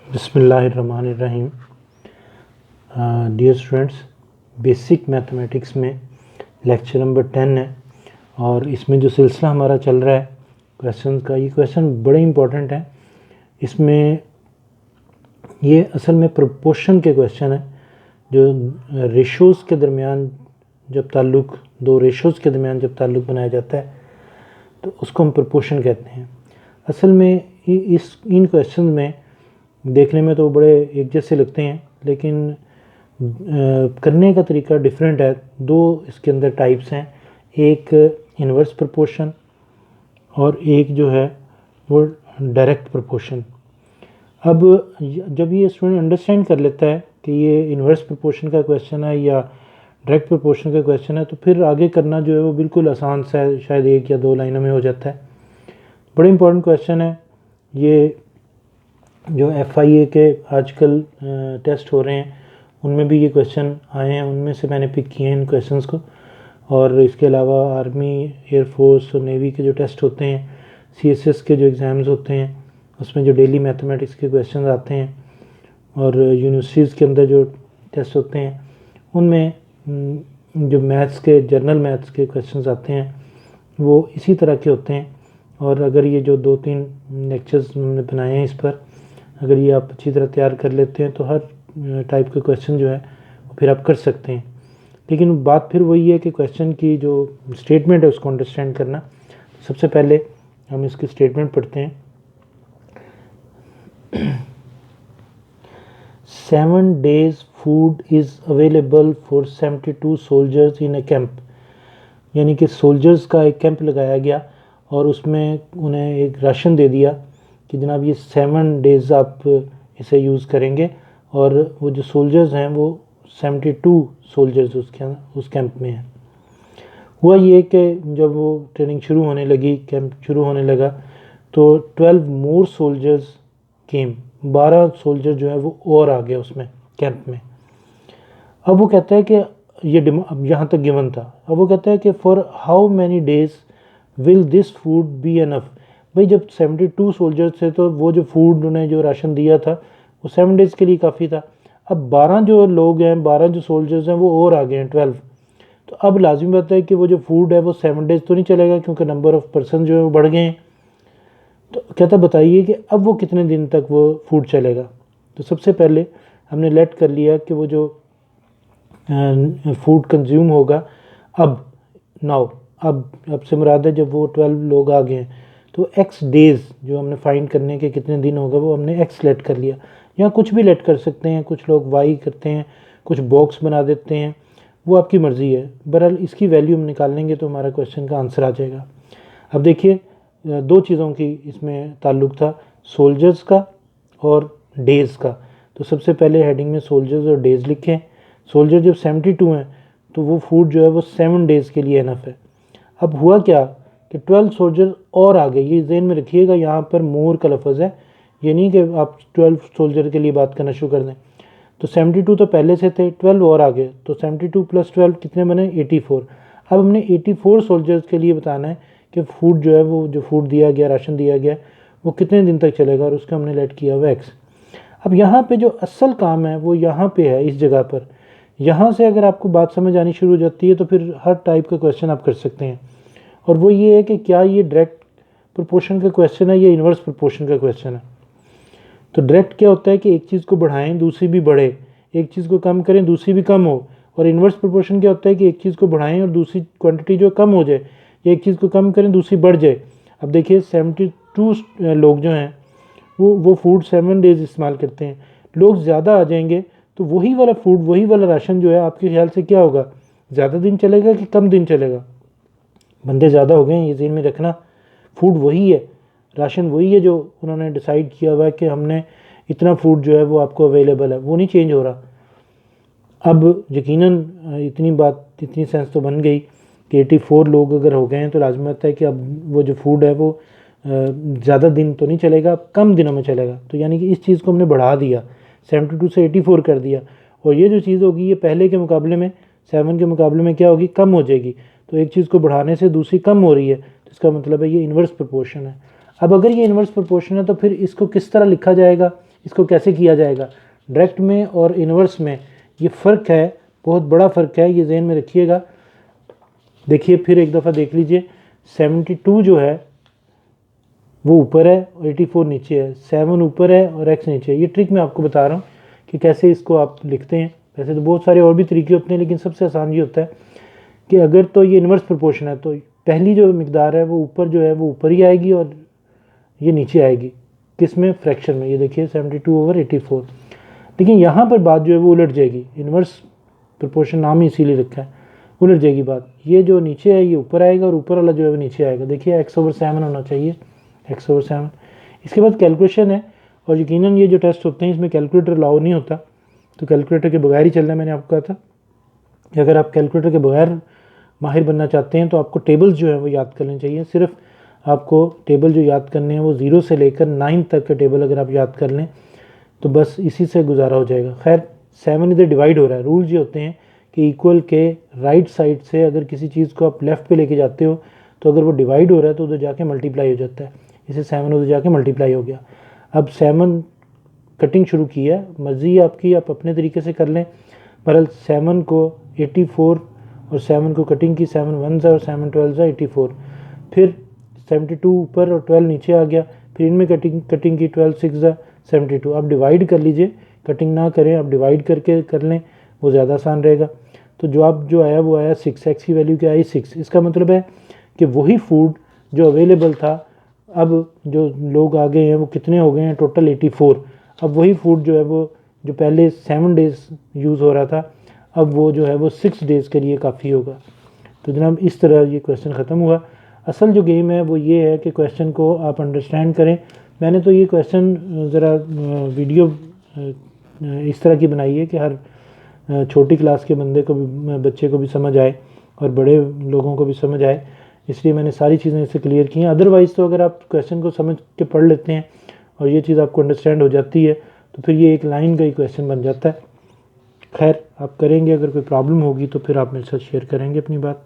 बिस्मिल्लाहिर्रहमानिर्रहीम। Dear students, basic mathematics में lecture number 10 है और इसमें जो सिलसिला हमारा चल रहा है क्वेश्चन का, ये क्वेश्चन बड़े इम्पोर्टेंट है। इसमें ये असल में प्रोपोर्शन के क्वेश्चन है, जो रेशोज़ के दरमियान जब ताल्लुक़, दो रेशोज़ के दरमियान जब ताल्लुक़ बनाया जाता है तो उसको हम प्रोपोर्शन कहते हैं। असल में इन क्वेश्चन में देखने में तो बड़े एक जैसे लगते हैं, लेकिन करने का तरीका डिफरेंट है। दो इसके अंदर टाइप्स हैं, एक इन्वर्स प्रोपोर्शन और एक जो है वो डायरेक्ट प्रोपोर्शन। अब जब ये स्टूडेंट अंडरस्टैंड कर लेता है कि ये इन्वर्स प्रोपोर्शन का क्वेश्चन है या डायरेक्ट प्रोपोर्शन का क्वेश्चन है, तो फिर आगे करना जो है वो बिल्कुल आसान सा है, शायद एक या दो लाइनों में हो जाता है। बड़े इंपॉर्टेंट क्वेश्चन है ये। जो FIA के आजकल टेस्ट हो रहे हैं उनमें भी ये क्वेश्चन आए हैं, उनमें से मैंने पिक किए हैं इन क्वेश्चंस को। और इसके अलावा आर्मी, एयरफोर्स और नेवी के जो टेस्ट होते हैं, CSS के जो एग्ज़ाम्स होते हैं, उसमें जो डेली मैथमेटिक्स के क्वेश्चन आते हैं, और यूनिवर्सिटीज़ के अंदर जो टेस्ट होते हैं उनमें जो मैथ्स के, जनरल मैथ्स के क्वेश्चन आते हैं वो इसी तरह के होते हैं। और अगर ये जो 2-3 लेक्चर्स हमने बनाए हैं इस पर, अगर ये आप अच्छी तरह तैयार कर लेते हैं तो हर टाइप के क्वेश्चन जो है वो फिर आप कर सकते हैं। लेकिन बात फिर वही है कि क्वेश्चन की जो स्टेटमेंट है उसको अंडरस्टैंड करना। सबसे पहले हम इसकी स्टेटमेंट पढ़ते हैं। 7 days food is available for 72 soldiers in A camp. यानी कि सोल्जर्स का एक कैंप लगाया गया और उसमें उन्हें एक राशन दे दिया कि जनाब ये 7 डेज़ आप इसे यूज़ करेंगे। और वो जो सोल्जर्स हैं वो 72 सोल्जर्स उस कैंप में हैं। हुआ ये कि जब वो ट्रेनिंग शुरू होने लगी, कैंप शुरू होने लगा, तो 12 मोर सोल्जर्स केम। 12 सोल्जर जो है वो और आ गए उसमें कैंप में। अब वो कहता है कि ये अब यहाँ तक गिवन था। अब वो कहता है कि for how many days will this food be enough. भाई जब 72 सोल्जर्स थे तो वो जो फूड उन्हें जो राशन दिया था वो 7 डेज़ के लिए काफ़ी था। अब 12 जो लोग हैं, 12 जो सोल्जर्स हैं वो और आ गए हैं 12। तो अब लाजिम बात है कि वो जो फूड है वो 7 डेज़ तो नहीं चलेगा, क्योंकि नंबर ऑफ़ पर्सन जो है वो बढ़ गए हैं। तो कहता बताइए कि अब वो कितने दिन तक वो फूड चलेगा। तो सबसे पहले हमने लेट कर लिया कि वो जो फूड कंज्यूम होगा अब से मुराद है जब वो 12 लोग आ गए हैं तो x डेज़ जो हमने फाइंड करने के कितने दिन होगा वो हमने x लेट कर लिया। यहाँ कुछ भी लेट कर सकते हैं, कुछ लोग y करते हैं, कुछ बॉक्स बना देते हैं, वो आपकी मर्ज़ी है। बहरहाल इसकी वैल्यू हम निकाल लेंगे तो हमारा क्वेश्चन का आंसर आ जाएगा। अब देखिए, दो चीज़ों की इसमें ताल्लुक़ था, सोल्जर्स का और डेज़ का। तो सबसे पहले हेडिंग में सोल्जर्स और डेज़ लिखें। सोल्जर जब 72 हैं तो वो फूड जो है वो 7 डेज़ के लिए इनफ है। अब हुआ क्या कि 12 सोल्जर और आ गए। ये ज़हन में रखिएगा, यहाँ पर मोर का लफ्ज़ है, ये नहीं कि आप 12 सोल्जर के लिए बात करना शुरू कर दें। तो 72 तो पहले से थे, 12 और आ गए, तो 72 + 12 कितने बने? 84। अब हमने 84 सोल्जर्स के लिए बताना है कि फूड जो है वो जो फूड दिया गया, राशन दिया गया, वो कितने दिन तक चलेगा, और उसका हमने लेट किया हुआ x। अब यहाँ पे जो असल काम है वो यहाँ पे है, इस जगह पर। यहाँ से अगर आपको बात समझ आनी शुरू हो जाती है तो फिर हर टाइप का क्वेश्चन आप कर सकते हैं। और वो ये है कि क्या ये डायरेक्ट प्रोपोर्शन का क्वेश्चन है या इन्वर्स प्रोपोर्शन का क्वेश्चन है। तो डायरेक्ट क्या होता है कि एक चीज़ को बढ़ाएं दूसरी भी बढ़े, एक चीज़ को कम करें दूसरी भी कम हो। और इन्वर्स प्रोपोर्शन क्या होता है कि एक चीज़ को बढ़ाएं और दूसरी क्वांटिटी जो कम हो जाए, या एक चीज़ को कम करें दूसरी बढ़ जाए। अब देखिए 72 लोग जो हैं वो फूड 7 डेज़ इस्तेमाल करते हैं। लोग ज़्यादा आ जाएंगे तो वही वाला फूड, वही वाला राशन जो है आपके ख्याल से क्या होगा, ज़्यादा दिन चलेगा कि कम दिन चलेगा? बंदे ज़्यादा हो गए हैं, ये ज़हन में रखना। फूड वही है, राशन वही है जो उन्होंने डिसाइड किया हुआ है कि हमने इतना फूड जो है वो आपको अवेलेबल है, वो नहीं चेंज हो रहा। अब यकीनन इतनी सेंस तो बन गई कि 84 लोग अगर हो गए हैं तो लाजमत है कि अब वो जो फूड है वो ज़्यादा दिन तो नहीं चलेगा, कम दिनों में चलेगा। तो यानी कि इस चीज़ को हमने बढ़ा दिया, 72 से 84 कर दिया। और ये जो चीज़ होगी ये पहले के मुकाबले में, 7 के मुकाबले में क्या होगी, कम हो जाएगी। तो एक चीज़ को बढ़ाने से दूसरी कम हो रही है, तो इसका मतलब है ये इन्वर्स प्रोपोर्शन है। अब अगर ये इन्वर्स प्रोपोर्शन है तो फिर इसको किस तरह लिखा जाएगा, इसको कैसे किया जाएगा। डायरेक्ट में और इन्वर्स में ये फ़र्क है, बहुत बड़ा फ़र्क है, ये जहन में रखिएगा। देखिए फिर एक दफ़ा देख लीजिए, 72 जो है वो ऊपर है और 84 नीचे है, 7 ऊपर है और x नीचे है। ये ट्रिक मैं आपको बता रहा हूँ कि कैसे इसको आप लिखते हैं। वैसे तो बहुत सारे और भी तरीके होते हैं, लेकिन सबसे आसान ये होता है कि अगर तो ये इन्वर्स प्रोपोर्शन है तो पहली जो मिकदार है वो ऊपर जो है वो ऊपर ही आएगी और ये नीचे आएगी। किस में? फ्रैक्शन में। ये देखिए 72/84। लेकिन यहाँ पर बात जो है वो उलट जाएगी। इन्वर्स प्रोपोर्शन नाम ही इसीलिए रखा है, उलट जाएगी बात। ये जो नीचे है ये ऊपर आएगा और ऊपर वाला जो है वो नीचे आएगा। देखिए x/7 होना चाहिए, x/7। इसके बाद कैलकुलेशन है, और यकीनन ये जो टेस्ट होते हैं इसमें कैलकुलेटर अलाउ नहीं होता, तो कैलकुलेटर के बगैर ही चलना है। मैंने आपको कहा था कि अगर आप कैलकुलेटर के बगैर माहिर बनना चाहते हैं तो आपको टेबल्स जो है वो याद करने चाहिए। सिर्फ आपको टेबल जो याद करने हैं वो 0 से लेकर 9 तक के टेबल अगर आप याद कर लें तो बस इसी से गुजारा हो जाएगा। खैर 7 इधर डिवाइड हो रहा है। रूल्स ये होते हैं कि इक्वल के राइट साइड से अगर किसी चीज़ को आप लेफ़्ट पे लेके जाते हो तो अगर वो डिवाइड हो रहा है तो उधर जाके मल्टीप्लाई हो जाता है। इसे 7 उधर जाके मल्टीप्लाई हो गया। अब 7 कटिंग शुरू की है, मर्ज़ी है आपकी, आप अपने तरीके से कर लें। बहरहाल 7 को 84 और 7 को कटिंग की, 7 1 और 7 12 84। फिर 72 ऊपर और 12 नीचे आ गया। फिर इनमें कटिंग की, 12 6 72। आप डिवाइड कर लीजिए, कटिंग ना करें, आप डिवाइड करके कर लें, वो ज़्यादा आसान रहेगा। तो जवाब जो आया वो आया 6। एक्स की वैल्यू क्या आई? 6। इसका मतलब है कि वही फूड जो अवेलेबल था, अब जो लोग आ गए हैं वो कितने हो गए हैं? टोटल 84। अब वही फूड जो है वो जो पहले 7 डेज़ यूज़ हो रहा था, अब वो जो है वो 6 डेज़ के लिए काफ़ी होगा। तो जनाब इस तरह ये क्वेश्चन ख़त्म हुआ। असल जो गेम है वो ये है कि क्वेश्चन को आप अंडरस्टैंड करें। मैंने तो ये क्वेश्चन ज़रा वीडियो इस तरह की बनाई है कि हर छोटी क्लास के बंदे को भी, बच्चे को भी समझ आए और बड़े लोगों को भी समझ आए, इसलिए मैंने सारी चीज़ें इससे क्लियर की हैं। अदरवाइज़ तो अगर आप क्वेश्चन को समझ के पढ़ लेते हैं और ये चीज़ आपको अंडरस्टैंड हो जाती है तो फिर ये एक लाइन का ही क्वेश्चन बन जाता है। खैर आप करेंगे, अगर कोई प्रॉब्लम होगी तो फिर आप मेरे साथ शेयर करेंगे अपनी बात।